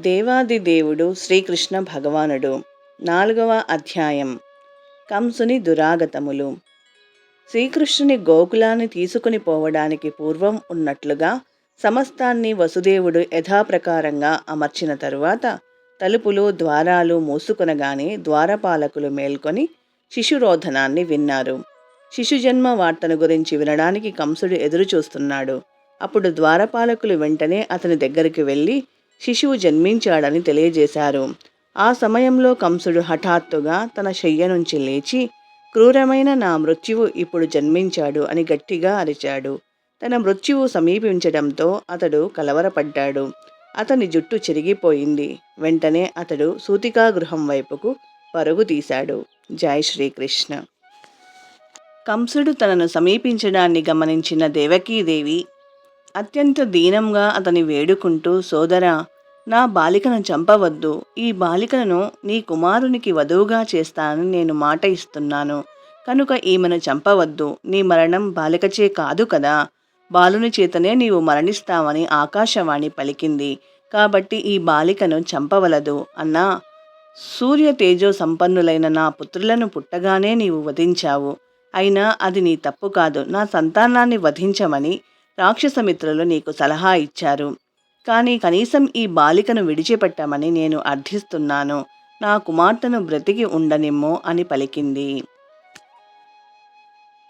దేవాది దేవుడు శ్రీకృష్ణ భగవానుడు 4వ అధ్యాయం కంసుని దురాగతములు. శ్రీకృష్ణుని గోకులాన్ని తీసుకుని పోవడానికి పూర్వం ఉన్నట్లుగా సమస్తాన్ని వసుదేవుడు యథాప్రకారంగా అమర్చిన తరువాత తలుపులు ద్వారాలు మూసుకొనగానే ద్వారపాలకులు మేల్కొని శిశురోధనాన్ని విన్నారు. శిశుజన్మ వార్తను గురించి వినడానికి కంసుడు ఎదురుచూస్తున్నాడు. అప్పుడు ద్వారపాలకులు వెంటనే అతని దగ్గరికి వెళ్ళి శిశువు జన్మించాడని తెలియజేశారు. ఆ సమయంలో కంసుడు హఠాత్తుగా తన శయ్య నుంచి లేచి, క్రూరమైన నా మృత్యువు ఇప్పుడు జన్మించాడు అని గట్టిగా అరిచాడు. తన మృత్యువు సమీపించడంతో అతడు కలవరపడ్డాడు. అతని జుట్టు చెరిగిపోయింది. వెంటనే అతడు సూతికా గృహం వైపుకు పరుగు తీశాడు. జై శ్రీకృష్ణ. కంసుడు తనను సమీపించడాన్ని గమనించిన దేవకీదేవి అత్యంత దీనంగా అతని వేడుకుంటూ, సోదరా, నా బాలికను చంపవద్దు. ఈ బాలికను నీ కుమారునికి వధువుగా చేస్తానని నేను మాట ఇస్తున్నాను. కనుక ఈమెను చంపవద్దు. నీ మరణం బాలికచే కాదు కదా, బాలుని చేతనే నీవు మరణిస్తావని ఆకాశవాణి పలికింది. కాబట్టి ఈ బాలికను చంపవలదు అన్నా. సూర్య తేజో సంపన్నులైన నా పుత్రులను పుట్టగానే నీవు వధించావు. అయినా అది నీ తప్పు కాదు. నా సంతానాన్ని వధించమని రాక్షసమిత్రులు నీకు సలహా ఇచ్చారు. కానీ కనీసం ఈ బాలికను విడిచిపెట్టమని నేను అర్థిస్తున్నాను. నా కుమార్తెను బ్రతికి ఉండనిమ్ము అని పలికింది.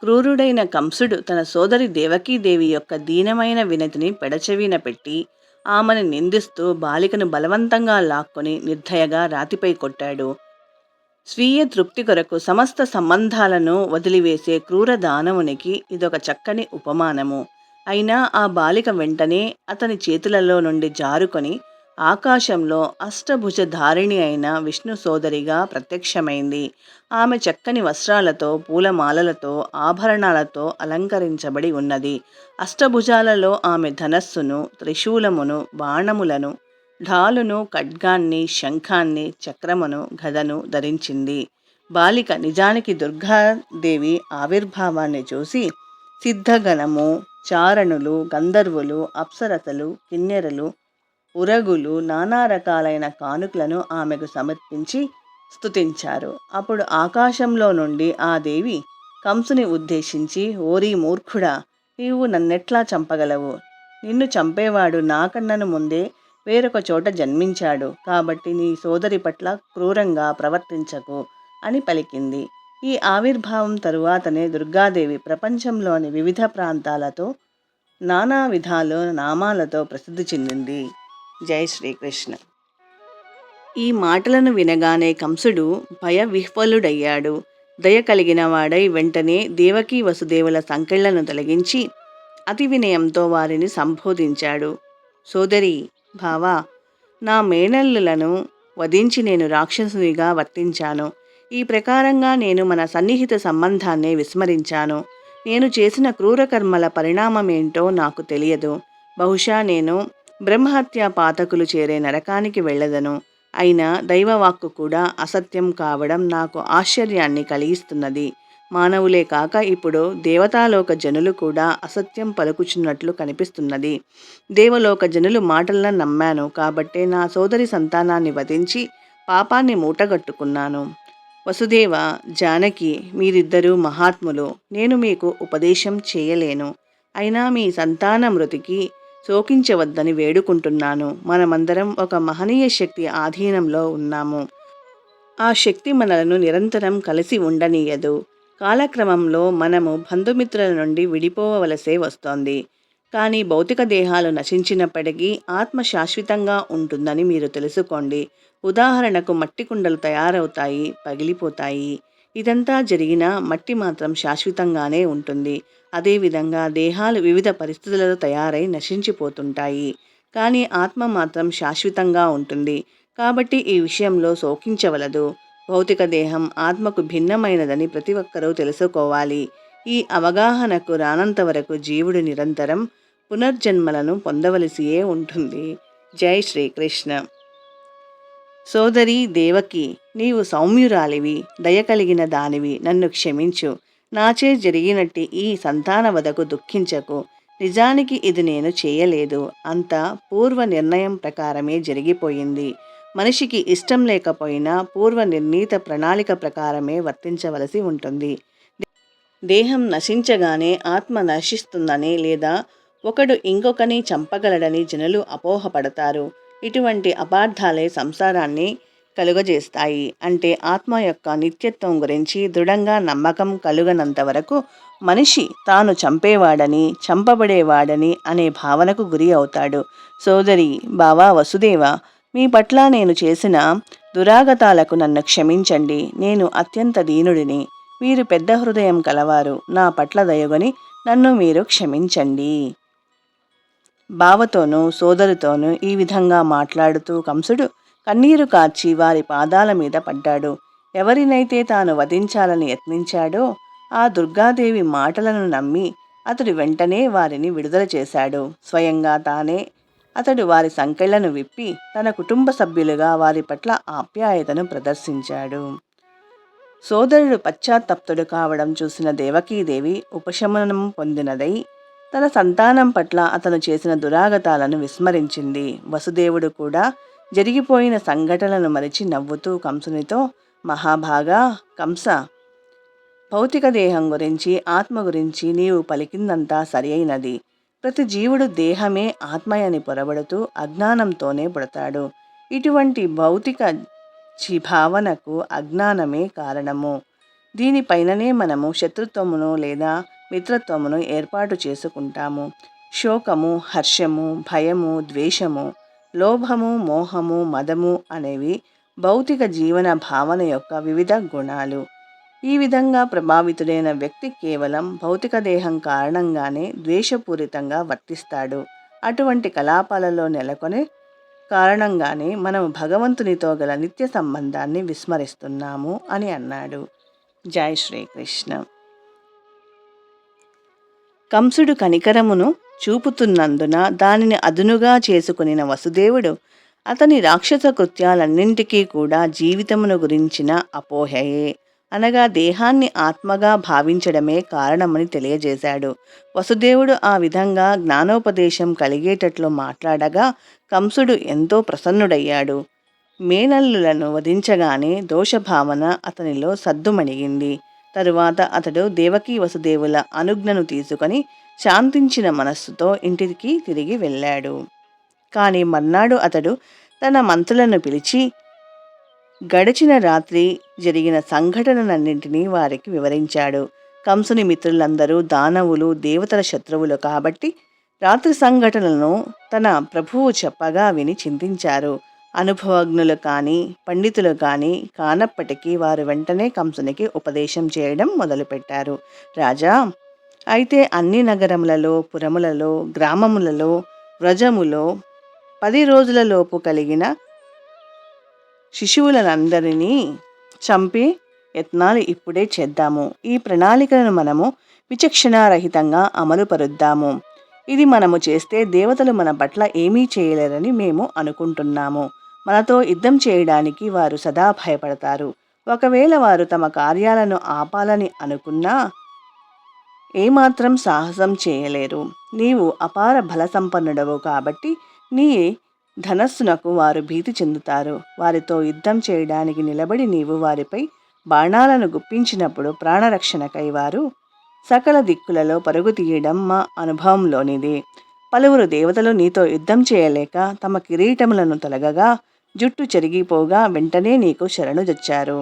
క్రూరుడైన కంసుడు తన సోదరి దేవకీదేవి యొక్క దీనమైన వినతిని పెడచెవిన పెట్టి ఆమెను నిందిస్తూ బాలికను బలవంతంగా లాక్కొని నిర్దయగా రాతిపై కొట్టాడు. స్వీయ తృప్తి కొరకు సమస్త సంబంధాలను వదిలివేసే క్రూర దానవునికి ఇదొక చక్కని ఉపమానము. అయినా ఆ బాలిక వెంటనే అతని చేతులలో నుండి జారుకొని ఆకాశంలో అష్టభుజధారిణి అయిన విష్ణు సోదరిగా ప్రత్యక్షమైంది. ఆమె చక్కని వస్త్రాలతో, పూలమాలలతో, ఆభరణాలతో అలంకరించబడి ఉన్నది. అష్టభుజాలలో ఆమె ధనస్సును, త్రిశూలమును, బాణములను, ఢాలును, ఖడ్గాన్ని, శంఖాన్ని, చక్రమును, గదను ధరించింది. బాలిక నిజానికి దుర్గాదేవి ఆవిర్భావాన్ని చూసి సిద్ధగణము, చారణులు, గంధర్వులు, అప్సరసలు, కిన్నెరలు, ఉరగులు నానా రకాలైన కానుకలను ఆమెకు సమర్పించి స్తుతించారు. అప్పుడు ఆకాశంలో నుండి ఆ దేవి కంసుని ఉద్దేశించి, ఓరి మూర్ఖుడా, నీవు నన్నెట్లా చంపగలవు? నిన్ను చంపేవాడు నాకన్నను ముందే వేరొక చోట జన్మించాడు. కాబట్టి నీ సోదరి పట్ల క్రూరంగా ప్రవర్తించకు అని పలికింది. ఈ ఆవిర్భావం తరువాతనే దుర్గాదేవి ప్రపంచంలోని వివిధ ప్రాంతాలతో నానా విధాలు నామాలతో ప్రసిద్ధి చెందింది. జై శ్రీకృష్ణ. ఈ మాటలను వినగానే కంసుడు భయ విహ్వలుడయ్యాడు. దయ కలిగిన వాడై వెంటనే దేవకీ వసుదేవుల సంకెళ్లను తొలగించి అతి వినయంతో వారిని సంబోధించాడు. సోదరి, భావా, నా మేనల్లులను వధించి నేను రాక్షసునిగా వర్తించాను. ఈ ప్రకారంగా నేను మన సన్నిహిత సంబంధాన్నే విస్మరించాను. నేను చేసిన క్రూరకర్మల పరిణామమేంటో నాకు తెలియదు. బహుశా నేను బ్రహ్మహత్యా పాతకులు చేరే నరకానికి వెళ్ళదను. అయినా దైవవాక్కు కూడా అసత్యం కావడం నాకు ఆశ్చర్యాన్ని కలిగిస్తున్నది. మానవులే కాక ఇప్పుడు దేవతాలోక జనులు కూడా అసత్యం పలుకుచున్నట్లు కనిపిస్తున్నది. దేవలోక జనులు మాటలను నమ్మాను. కాబట్టే నా సోదరి సంతానాన్ని వధించి పాపాన్ని మూటగట్టుకున్నాను. వసుదేవ, జానకి, మీరిద్దరూ మహాత్ములు. నేను మీకు ఉపదేశం చేయలేను. అయినా మీ సంతాన మృతికి శోకించవద్దని వేడుకుంటున్నాను. మనమందరం ఒక మహనీయ శక్తి ఆధీనంలో ఉన్నాము. ఆ శక్తి మనలను నిరంతరం కలిసి ఉండనీయదు. కాలక్రమంలో మనము బంధుమిత్రుల నుండి విడిపోవలసే వస్తోంది. కానీ భౌతిక దేహాలు నశించినప్పటికీ ఆత్మ శాశ్వతంగా ఉంటుందని మీరు తెలుసుకోండి. ఉదాహరణకు మట్టి కుండలు తయారవుతాయి, పగిలిపోతాయి. ఇదంతా జరిగినా మట్టి మాత్రం శాశ్వతంగానే ఉంటుంది. అదేవిధంగా దేహాలు వివిధ పరిస్థితులలో తయారై నశించిపోతుంటాయి. కానీ ఆత్మ మాత్రం శాశ్వతంగా ఉంటుంది. కాబట్టి ఈ విషయంలో శోకించవలదు. భౌతిక దేహం ఆత్మకు భిన్నమైనదని ప్రతి ఒక్కరూ తెలుసుకోవాలి. ఈ అవగాహనకు రానంత వరకు జీవుడు నిరంతరం పునర్జన్మలను పొందవలసియే ఉంటుంది. జై శ్రీకృష్ణ. సోదరి దేవకి, నీవు సౌమ్యురాలివి, దయ కలిగిన దానివి. నన్ను క్షమించు. నాచే జరిగినట్టి ఈ సంతానవధకు దుఃఖించకు. నిజానికి ఇది నేను చేయలేదు, అంతా పూర్వ నిర్ణయం ప్రకారమే జరిగిపోయింది. మనిషికి ఇష్టం లేకపోయినా పూర్వ నిర్ణీత ప్రణాళిక ప్రకారమే వర్తించవలసి ఉంటుంది. దేహం నశించగానే ఆత్మ నశిస్తుందని లేదా ఒకడు ఇంకొకని చంపగలడని జనులు అపోహపడతారు. ఇటువంటి అపార్థాలే సంసారాన్ని కలుగజేస్తాయి. అంటే ఆత్మ యొక్క నిత్యత్వం గురించి దృఢంగా నమ్మకం కలుగనంత వరకు మనిషి తాను చంపేవాడని, చంపబడేవాడని అనే భావనకు గురి అవుతాడు. సోదరి, బావా వసుదేవ, మీ పట్ల నేను చేసిన దురాగతాలకు నన్ను క్షమించండి. నేను అత్యంత దీనుడిని. మీరు పెద్ద హృదయం కలవారు. నా పట్ల దయగొని నన్ను మీరు క్షమించండి. బావతోనూ సోదరుతోనూ ఈ విధంగా మాట్లాడుతూ కంసుడు కన్నీరు కార్చి వారి పాదాల మీద పడ్డాడు. ఎవరినైతే తాను వధించాలని యత్నించాడో ఆ దుర్గాదేవి మాటలను నమ్మి అతడు వెంటనే వారిని విడుదల చేశాడు. స్వయంగా తానే అతడు వారి సంకెళ్లను విప్పి తన కుటుంబ సభ్యులుగా వారి పట్ల ఆప్యాయతను ప్రదర్శించాడు. సోదరుడు పశ్చాత్తప్తుడు కావడం చూసిన దేవకీదేవి ఉపశమనం పొందినదై తన సంతానం పట్ల అతను చేసిన దురాగతాలను విస్మరించింది. వసుదేవుడు కూడా జరిగిపోయిన సంఘటనలను మరిచి నవ్వుతూ కంసునితో, మహాభాగా కంస, భౌతిక దేహం గురించి, ఆత్మ గురించి నీవు పలికిందంతా సరి అయినది. ప్రతి జీవుడు దేహమే ఆత్మయని పొరబడుతూ అజ్ఞానంతోనే పుడతాడు. ఇటువంటి భౌతిక భావనకు అజ్ఞానమే కారణము. దీనిపైననే మనము శత్రుత్వమును లేదా మిత్రత్వమును ఏర్పాటు చేసుకుంటాము. శోకము, హర్షము, భయము, ద్వేషము, లోభము, మోహము, మదము అనేవి భౌతిక జీవన భావన యొక్క వివిధ గుణాలు. ఈ విధంగా ప్రభావితుడైన వ్యక్తి కేవలం భౌతిక దేహం కారణంగానే ద్వేషపూరితంగా వర్తిస్తాడు. అటువంటి కలాపాలలో నెలకొనే కారణంగానే మనం భగవంతునితో గల నిత్య సంబంధాన్ని విస్మరిస్తున్నాము అని అన్నాడు. జై శ్రీకృష్ణ. కంసుడు కనికరమును చూపుతున్నందున దానిని అదునుగా చేసుకునిన వసుదేవుడు అతని రాక్షస కృత్యాలన్నింటికీ కూడా జీవితమును గురించిన అపోహయే, అనగా దేహాన్ని ఆత్మగా భావించడమే కారణమని తెలియజేశాడు. వసుదేవుడు ఆ విధంగా జ్ఞానోపదేశం కలిగేటట్లు మాట్లాడగా కంసుడు ఎంతో ప్రసన్నుడయ్యాడు. మేనల్లులను వధించగానే దోషభావన అతనిలో సద్దుమణిగింది. తరువాత అతడు దేవకీ వసుదేవుల అనుజ్ఞను తీసుకొని శాంతించిన మనస్సుతో ఇంటికి తిరిగి వెళ్ళాడు. కానీ మర్నాడు అతడు తన మంత్రులను పిలిచి గడిచిన రాత్రి జరిగిన సంఘటనలన్నింటినీ వారికి వివరించాడు. కంసుని మిత్రులందరూ దానవులు, దేవతల శత్రువులు కాబట్టి రాత్రి సంఘటనలను తన ప్రభువు చెప్పగా విని చింతించారు. అనుభవజ్ఞులు కానీ పండితులు కానీ కానప్పటికీ వారు వెంటనే కంసునికి ఉపదేశం చేయడం మొదలుపెట్టారు. రాజా, అయితే అన్ని నగరములలో, పురములలో, గ్రామములలో, వ్రజములో 10 రోజులలోపు కలిగిన శిశువులందరినీ చంపే యత్నాలు ఇప్పుడే చేద్దాము. ఈ ప్రణాళికలను మనము విచక్షణారహితంగా అమలు పరుద్దాము. ఇది మనము చేస్తే దేవతలు మన పట్ల ఏమీ చేయలేరని మేము అనుకుంటున్నాము. మనతో యుద్ధం చేయడానికి వారు సదా భయపడతారు. ఒకవేళ వారు తమ కార్యాలను ఆపాలని అనుకున్నా ఏమాత్రం సాహసం చేయలేరు. నీవు అపార బల సంపన్నుడవు కాబట్టి నీ ధనస్సునకు వారు భీతి చెందుతారు. వారితో యుద్ధం చేయడానికి నిలబడి నీవు వారిపై బాణాలను గుప్పించినప్పుడు ప్రాణరక్షణకై వారు సకల దిక్కులలో పరుగు తీయడం మా అనుభవంలోనిది. పలువురు దేవతలు నీతో యుద్ధం చేయలేక తమ కిరీటములను తొలగగా జుట్టు చెరిగిపోగా వెంటనే నీకు శరణుజొచ్చారు.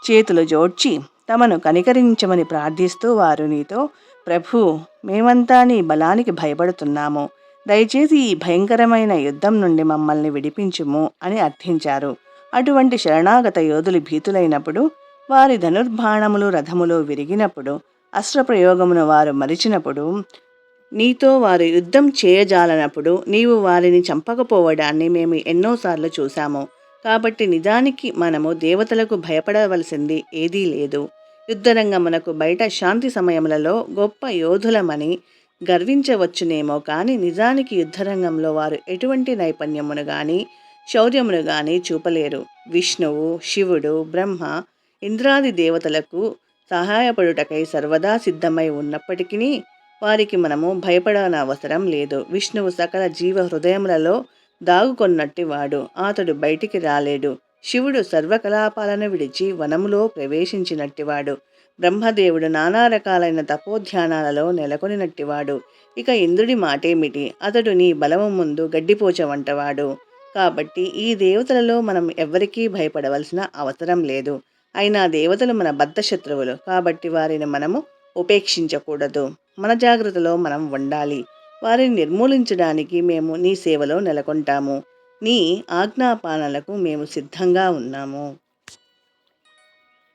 చేతులు జోడ్చి తమను కనికరించమని ప్రార్థిస్తూ వారు నీతో, ప్రభూ, మేమంతా నీ బలానికి భయపడుతున్నాము. దయచేసి ఈ భయంకరమైన యుద్ధం నుండి మమ్మల్ని విడిపించుము అని అర్థించారు. అటువంటి శరణాగత యోధులు భీతులైనప్పుడు, వారి ధనుర్బాణములు రథములు విరిగినప్పుడు, అస్త్రప్రయోగమును వారు మరిచినప్పుడు, నీతో వారు యుద్ధం చేయజాలనప్పుడు నీవు వారిని చంపకపోవడాన్ని మేము ఎన్నోసార్లు చూశాము. కాబట్టి నిజానికి మనము దేవతలకు భయపడవలసింది ఏదీ లేదు. యుద్ధరంగమునకు బయట శాంతి సమయములలో గొప్ప యోధులమని గర్వించవచ్చునేమో కానీ నిజానికి యుద్ధరంగంలో వారు ఎటువంటి నైపుణ్యమును గాని శౌర్యమును గాని చూపలేరు. విష్ణువు, శివుడు, బ్రహ్మ, ఇంద్రాది దేవతలకు సహాయపడుటకై సర్వదా సిద్ధమై ఉన్నప్పటికీ వారికి మనము భయపడనవసరం లేదు. విష్ణువు సకల జీవ హృదయములలో దాగుకొన్నట్టివాడు. అతడు బయటికి రాలేడు. శివుడు సర్వకలాపాలను విడిచి వనములో ప్రవేశించినట్టివాడు. బ్రహ్మదేవుడు నానా రకాలైన తపోధ్యానాలలో నెలకొనినట్టివాడు. ఇక ఇంద్రుడి మాటేమిటి? అతడు నీ బలము ముందు గడ్డిపోచ వంటవాడు. కాబట్టి ఈ దేవతలలో మనం ఎవ్వరికీ భయపడవలసిన అవసరం లేదు. అయినా దేవతలు మన బద్ధశత్రువులు కాబట్టి వారిని మనము ఉపేక్షించకూడదు. మన జాగ్రత్తలో మనం ఉండాలి. వారిని నిర్మూలించడానికి మేము నీ సేవలో నెలకొంటాము. నీ ఆజ్ఞాపాలనలకు మేము సిద్ధంగా ఉన్నాము.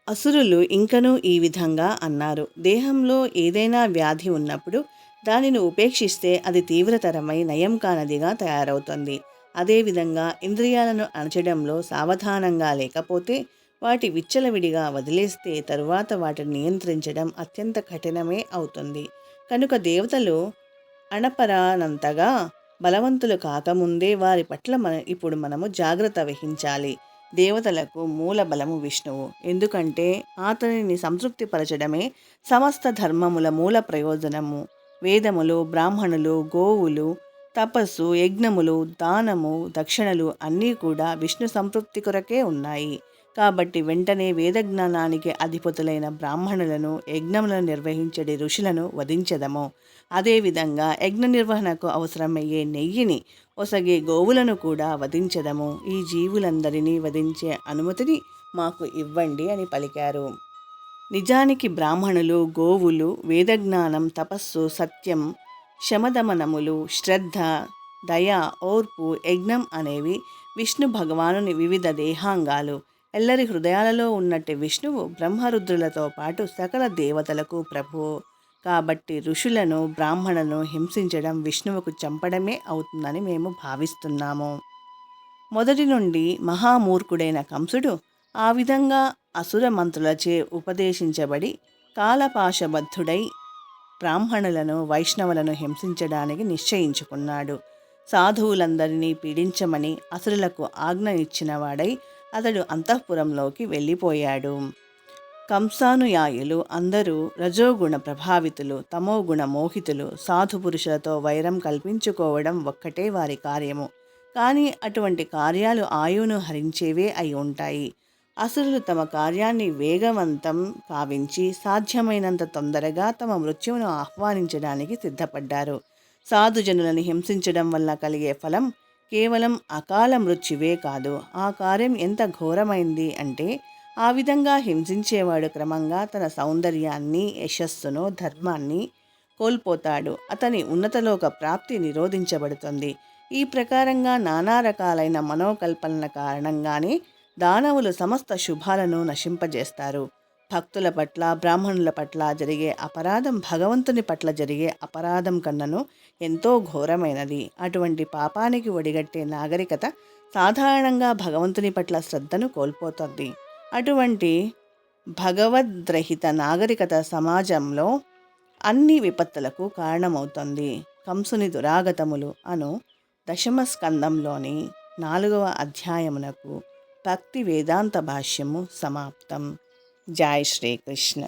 అసురులు ఇంకనూ ఈ విధంగా అన్నారు. దేహంలో ఏదైనా వ్యాధి ఉన్నప్పుడు దానిని ఉపేక్షిస్తే అది తీవ్రతరమై నయం కానదిగా తయారవుతుంది. అదేవిధంగా ఇంద్రియాలను అణచడంలో సావధానంగా లేకపోతే, వాటి విచ్చలవిడిగా వదిలేస్తే తరువాత వాటిని నియంత్రించడం అత్యంత కఠినమే అవుతుంది. కనుక దేవతలు అణపరానంతగా బలవంతులు కాకముందే వారి పట్ల ఇప్పుడు మనము జాగ్రత్త వహించాలి. దేవతలకు మూల బలము విష్ణువు. ఎందుకంటే అతనిని సంతృప్తిపరచడమే సమస్త ధర్మముల మూల ప్రయోజనము. వేదములు, బ్రాహ్మణులు, గోవులు, తపస్సు, యజ్ఞములు, దానము, దక్షిణలు అన్నీ కూడా విష్ణు సంతృప్తి కొరకే ఉన్నాయి. కాబట్టి వెంటనే వేదజ్ఞానానికి అధిపతులైన బ్రాహ్మణులను, యజ్ఞములను నిర్వహించడి ఋషులను వధించదము. అదేవిధంగా యజ్ఞ నిర్వహణకు అవసరమయ్యే నెయ్యిని ఒసగే గోవులను కూడా వధించదము. ఈ జీవులందరినీ వధించే అనుమతిని మాకు ఇవ్వండి అని పలికారు. నిజానికి బ్రాహ్మణులు, గోవులు, వేదజ్ఞానం, తపస్సు, సత్యం, శమదమనములు, శ్రద్ధ, దయ, ఓర్పు, యజ్ఞం అనేవి విష్ణు భగవానుని వివిధ దేహాంగాలు. ఎల్లరి హృదయాలలో ఉన్నట్టు విష్ణువు బ్రహ్మరుద్రులతో పాటు సకల దేవతలకు ప్రభువు. కాబట్టి ఋషులను, బ్రాహ్మణులను హింసించడం విష్ణువుకు చంపడమే అవుతుందని మేము భావిస్తున్నాము. మొదటి నుండి మహామూర్ఖుడైన కంసుడు ఆ విధంగా అసుర మంత్రులచే ఉపదేశించబడి కాలపాశబద్ధుడై బ్రాహ్మణులను, వైష్ణవులను హింసించడానికి నిశ్చయించుకున్నాడు. సాధువులందరినీ పీడించమని అసురులకు ఆజ్ఞ ఇచ్చినవాడై అతడు అంతఃపురంలోకి వెళ్ళిపోయాడు. కంసానుయాయులు అందరూ రజోగుణ ప్రభావితులు, తమోగుణ మోహితులు. సాధు పురుషులతో వైరం కల్పించుకోవడం ఒక్కటే వారి కార్యము. కానీ అటువంటి కార్యాలు ఆయువును హరించేవే అయి ఉంటాయి. అసురులు తమ కార్యాన్ని వేగవంతం కావించి సాధ్యమైనంత తొందరగా తమ మృత్యువును ఆహ్వానించడానికి సిద్ధపడ్డారు. సాధుజనులను హింసించడం వల్ల కలిగే ఫలం కేవలం అకాల మృత్యువే కాదు. ఆ కార్యం ఎంత ఘోరమైంది అంటే ఆ విధంగా హింసించేవాడు క్రమంగా తన సౌందర్యాన్ని, యశస్సును, ధర్మాన్ని కోల్పోతాడు. అతని ఉన్నతలోక ప్రాప్తి నిరోధించబడుతుంది. ఈ ప్రకారంగా నానా రకాలైన మనోకల్పనల కారణంగానే దానవులు సమస్త శుభాలను నశింపజేస్తారు. భక్తుల పట్ల, బ్రాహ్మణుల పట్ల జరిగే అపరాధం భగవంతుని పట్ల జరిగే అపరాధం కన్నను ఎంతో ఘోరమైనది. అటువంటి పాపానికి ఒడిగట్టే నాగరికత సాధారణంగా భగవంతుని పట్ల శ్రద్ధను కోల్పోతుంది. అటువంటి భగవద్రహిత నాగరికత సమాజంలో అన్ని విపత్తులకు కారణమవుతుంది. కంసుని దురాగతములు అను దశమ స్కందంలోని 4వ అధ్యాయమునకు భక్తి వేదాంత భాష్యము సమాప్తం. జై శ్రీకృష్ణ.